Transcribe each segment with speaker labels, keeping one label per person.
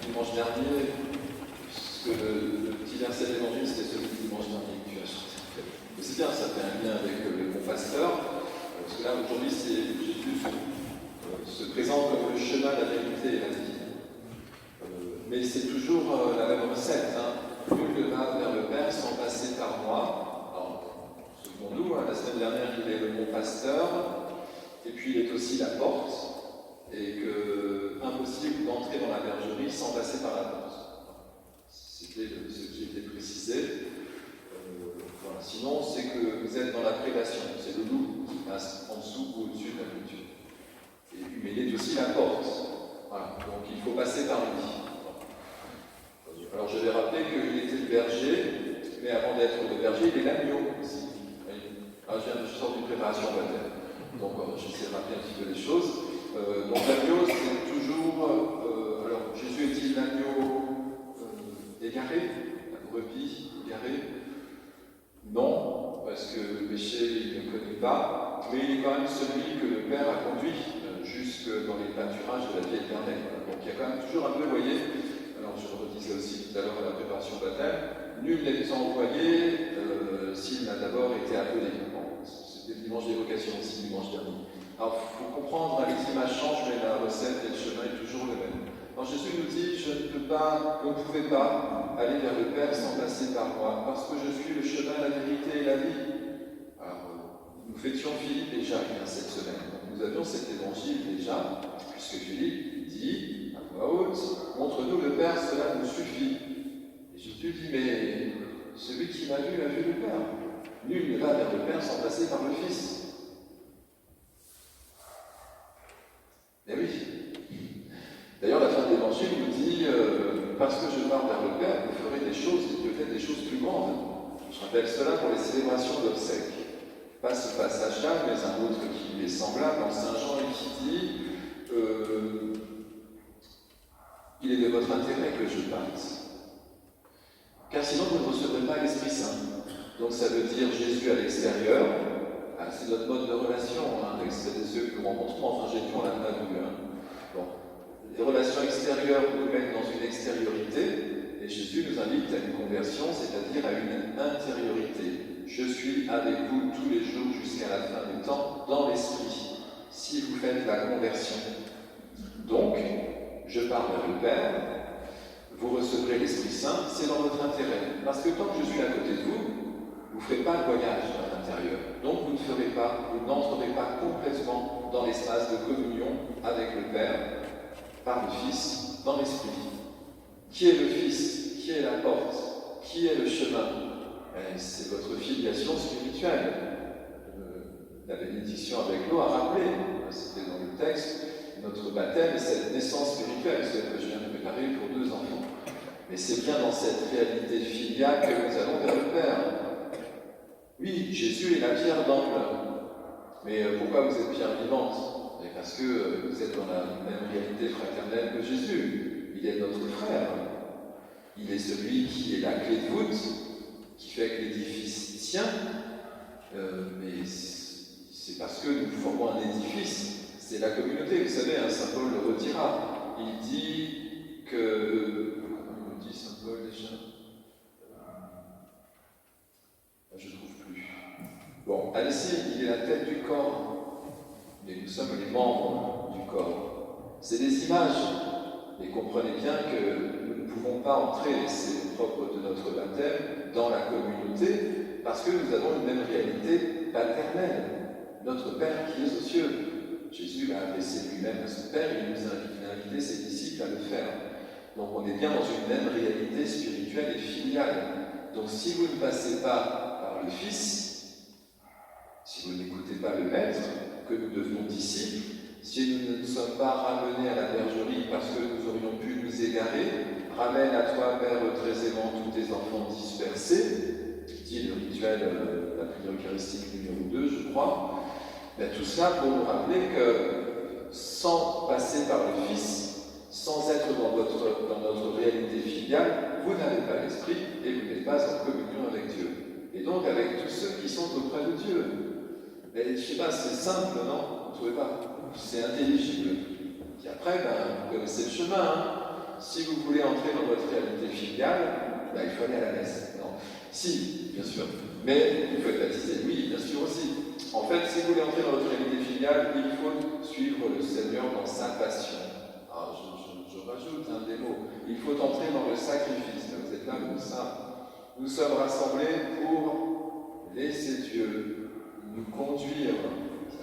Speaker 1: Dimanche dernier, puisque le petit verset de l'évangile, c'était celui du dimanche dernier que tu as chanté. Mais c'est bien, ça fait un lien avec le bon pasteur, parce que là, aujourd'hui, Jésus se présente comme le chemin, la vérité et la vie. Mais c'est toujours la même recette. Nul ne va vers le Père sans passer par moi. Alors, souvenons-nous, la semaine dernière, il est le bon pasteur, et puis il est aussi la porte. Et que impossible d'entrer dans la bergerie sans passer par la porte. C'était ce qui était précisé. Voilà. Sinon, c'est que vous êtes dans la prédation. C'est le loup qui passe en dessous ou au-dessus de la clôture. Mais il est aussi la porte. Voilà. Donc il faut passer par lui. Alors je vais rappeler qu'il était le berger, mais avant d'être le berger, il est l'agneau aussi. Alors, je sors d'une préparation baptême. Donc j'essaie de rappeler un petit peu les choses. Donc l'agneau, c'est toujours... alors, Jésus est-il l'agneau égaré, la brebis égarée? Non, parce que le péché, il ne connaît pas, mais il est quand même celui que le Père a conduit jusque dans les pâturages de la vie éternelle. Donc il y a quand même toujours un peu, vous voyez, alors je le redisais aussi tout à l'heure à la préparation baptême, nul n'est envoyé s'il n'a d'abord été appelé. Bon, c'était le dimanche d'évocation aussi, dimanche dernier. Alors, il faut comprendre, les images changent, mais la recette et le chemin est toujours le même. Alors, Jésus nous dit, vous ne pouvez pas aller vers le Père sans passer par moi, parce que je suis le chemin, la vérité et la vie. Alors, nous fêtions Philippe et Jacques cette semaine. Donc, nous avions cet évangile déjà, puisque Philippe dit, à voix haute, montre-nous le Père, cela nous suffit. Et Jésus dit, mais celui qui m'a vu a vu le Père. Nul ne va vers le Père sans passer par le Fils. Eh oui. D'ailleurs, la fin de l'évangile nous dit parce que je pars vers le Père, vous ferez des choses, et peut-être des choses plus grandes. Je rappelle cela pour les célébrations d'obsèques. Pas ce passage-là, mais un autre qui lui est semblable dans Saint Jean et qui dit il est de votre intérêt que je parte. Car sinon, vous ne recevrez pas l'Esprit Saint. Donc, ça veut dire Jésus à l'extérieur. C'est notre mode de relation avec ceux que nous rencontrons. Enfin, j'ai vu, on l'a pas vu. Bon. Les relations extérieures nous mènent dans une extériorité, et Jésus nous invite à une conversion, c'est-à-dire à une intériorité. Je suis avec vous tous les jours jusqu'à la fin du temps, dans l'esprit, si vous faites la conversion. Donc, je pars vers le Père, vous recevrez l'Esprit Saint, c'est dans votre intérêt. Parce que tant que je suis à côté de vous, vous ne ferez pas le voyage à l'intérieur. Donc vous n'entrerez pas complètement dans l'espace de communion avec le Père, par le Fils, dans l'Esprit. Qui est le Fils? Qui est la porte? Qui est le chemin? C'est votre filiation spirituelle. La bénédiction avec l'eau a rappelé, c'était dans le texte, notre baptême et cette naissance spirituelle, celle que je viens de préparer pour 2 enfants. Mais c'est bien dans cette réalité filiale que nous allons vers le Père. Oui, Jésus est la pierre d'angle. Mais pourquoi vous êtes pierre vivante? Parce que vous êtes dans la même réalité fraternelle que Jésus. Il est notre frère. Il est celui qui est la clé de voûte, qui fait que l'édifice tient. Mais c'est parce que nous formons un édifice. C'est la communauté. Vous savez, Saint Paul le redira. Il dit que... Comment il dit Saint Paul déjà? Je ne trouve plus. Bon, Alexis, il est la tête du corps, mais nous sommes les membres du corps. C'est des images, mais comprenez bien que nous ne pouvons pas entrer, c'est le propre de notre baptême, dans la communauté, parce que nous avons une même réalité paternelle. Notre Père qui est aux cieux. Jésus l'a adressé lui-même à son Père, il nous a invité ses disciples à le faire. Donc on est bien dans une même réalité spirituelle et filiale. Donc si vous ne passez pas le Fils, si vous n'écoutez pas le Maître, que nous devenons disciples, si nous ne nous sommes pas ramenés à la bergerie parce que nous aurions pu nous égarer, ramène à toi, Père, très aimant, tous tes enfants dispersés, dit le rituel, la prière eucharistique numéro 2, je crois, Ben, tout cela pour nous rappeler que sans passer par le Fils, sans être dans notre réalité filiale, vous n'avez pas l'Esprit et vous n'êtes pas en communion avec Dieu. Et donc avec tous ceux qui sont auprès de Dieu. Mais je ne sais pas, c'est simple, non? Vous ne trouvez pas? C'est intelligible. Et après, ben, vous connaissez le chemin. Hein. Si vous voulez entrer dans votre réalité filiale, ben, il faut aller à la messe. Non. Si, bien sûr. Mais il faut être baptisé. Oui, bien sûr aussi. En fait, si vous voulez entrer dans votre réalité filiale, il faut suivre le Seigneur dans sa passion. Alors, je rajoute des mots. Il faut entrer dans le sacrifice. Vous êtes là pour ça. Nous sommes rassemblés pour laisser Dieu nous conduire.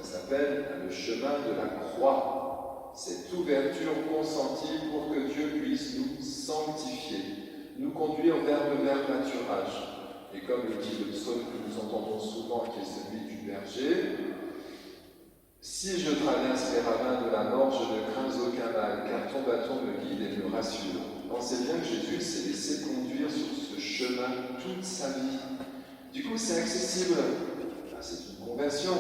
Speaker 1: Ça s'appelle le chemin de la croix. Cette ouverture consentie pour que Dieu puisse nous sanctifier, nous conduire vers le meilleur pâturage. Et comme le dit le psaume que nous entendons souvent, qui est celui du berger, si je traverse les ravins de la mort, je ne crains aucun mal, car ton bâton me guide et me rassure. Pensez bien que Jésus s'est laissé conduire sur ce chemin toute sa vie. Du coup, c'est accessible. C'est une conversion.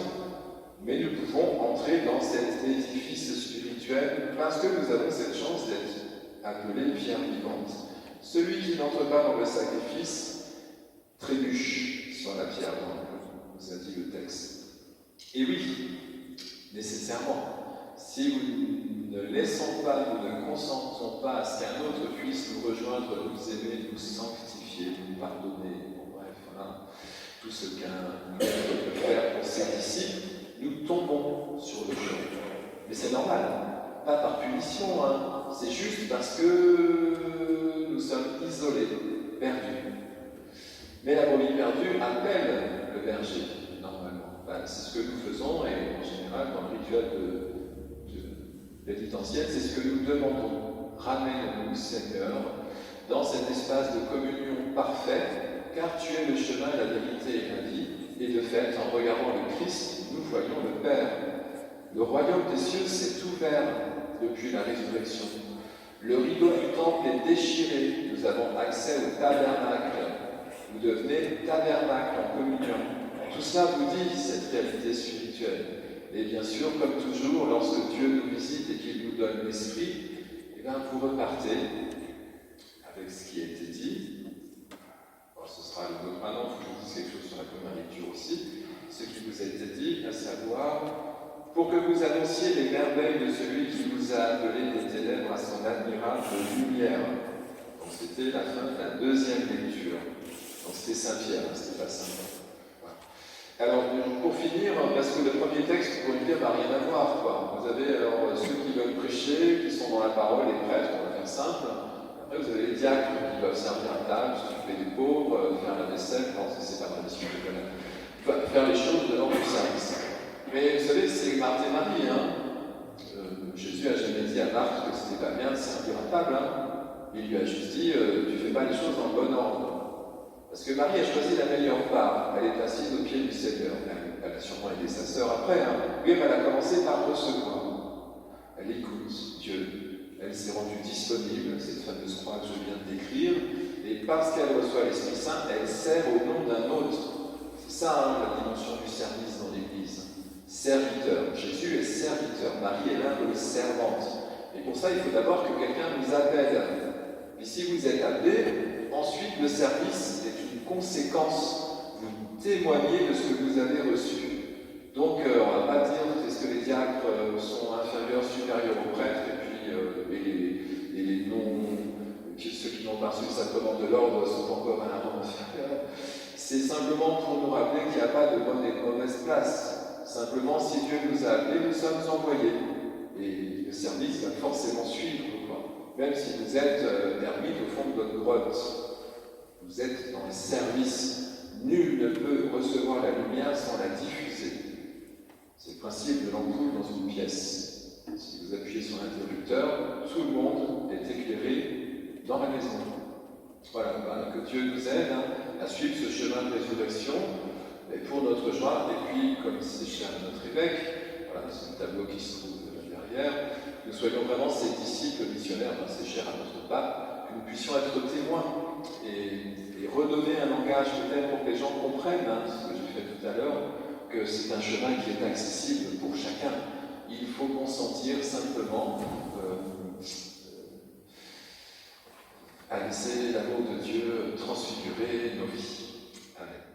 Speaker 1: Mais nous pouvons entrer dans cet édifice spirituel parce que nous avons cette chance d'être appelés pierre vivante. Celui qui n'entre pas dans le sacrifice trébuche sur la pierre, nous a dit le texte. Et oui, nécessairement, si nous ne laissons pas, nous ne consentons pas à ce qu'un autre puisse nous rejoindre, nous aimer, nous sanctifier, nous pardonner, bon, bref, voilà, tout ce qu'un maître peut faire pour ses disciples, nous tombons sur le chemin. Mais c'est normal, pas par punition, hein. C'est juste parce que nous sommes isolés, perdus. Mais la brebis perdue appelle le berger, normalement. C'est ce que nous faisons, et en général, dans le rituel de pénitentiel, c'est ce que nous demandons. Ramène-nous, Seigneur, dans cet espace de communion parfaite, car tu es le chemin, la vérité et la vie. Et de fait, en regardant le Christ, nous voyons le Père. Le royaume des cieux s'est ouvert depuis la résurrection. Le rideau du temple est déchiré. Nous avons accès au tabernacle. Vous devenez tabernacle en communion. Tout cela vous dit cette réalité spirituelle. Et bien sûr, comme toujours, lorsque Dieu nous visite et qu'il nous donne l'esprit, eh bien, vous repartez avec ce qui a été dit. Alors, ce sera le mot maintenant, il faut que je vous dise quelque chose sur la première lecture aussi. Ce qui vous a été dit, à savoir, pour que vous annonciez les merveilles de celui qui vous a appelé des ténèbres à son admirable lumière. Donc c'était la fin de la deuxième lecture. Donc c'était Saint-Pierre, c'était pas Saint-Pierre. Voilà. Alors pour finir, parce que le premier texte, pour le dire, n'a rien à voir, quoi. Vous avez alors ceux qui veulent prêcher, qui sont dans la parole, les prêtres, on va faire simple. Après vous avez les diacres qui doivent servir à table, s'occuper des pauvres, faire la vaisselle, non, c'est pas la mission de connaître. Faire les choses devant du service. Mais vous savez, c'est Marthe et Marie, hein. Jésus n'a jamais dit à Marthe que c'était pas bien de servir à table, hein. Il lui a juste dit, tu fais pas les choses dans le bon ordre. Parce que Marie a choisi la meilleure part. Elle est assise au pied du Seigneur. Elle a sûrement aidé sa sœur après. Hein. Lui, elle a commencé par recevoir. Elle écoute Dieu. Elle s'est rendue disponible, cette fameuse croix que je viens de décrire. Et parce qu'elle reçoit l'Esprit Saint, elle sert au nom d'un autre. C'est ça, hein, la dimension du service dans l'Église. Serviteur. Jésus est serviteur. Marie est l'humble servante. Et pour ça, il faut d'abord que quelqu'un nous appelle. Et si vous êtes appelé, ensuite le service est une conséquence. Vous témoignez de ce que vous avez reçu. Donc, on ne va pas dire est-ce que les diacres sont inférieurs, supérieurs aux prêtres, et puis les non, ceux qui n'ont pas reçu le sacrement de l'ordre sont encore à un rang inférieur. C'est simplement pour nous rappeler qu'il n'y a pas de bonne et de mauvaise place. Simplement, si Dieu nous a appelés, nous sommes envoyés. Et le service va forcément suivre, quoi. Même si vous êtes ermite au fond de votre grotte. Vous êtes dans le service. Nul ne peut recevoir la lumière sans la diffuser. C'est le principe de l'ampoule dans une pièce. Si vous appuyez sur l'interrupteur, tout le monde est éclairé dans la maison. Voilà, que Dieu nous aide à suivre ce chemin de résurrection et pour notre joie. Et puis, comme c'est cher à notre évêque, voilà, c'est un tableau qui se trouve là derrière, nous soyons vraiment ces disciples missionnaires, c'est cher à notre pape, que nous puissions être témoins et redonner un langage peut-être pour que les gens comprennent, ce que j'ai fait tout à l'heure, que c'est un chemin qui est accessible pour chacun. Il faut consentir simplement à laisser l'amour de Dieu transfigurer nos vies. Amen.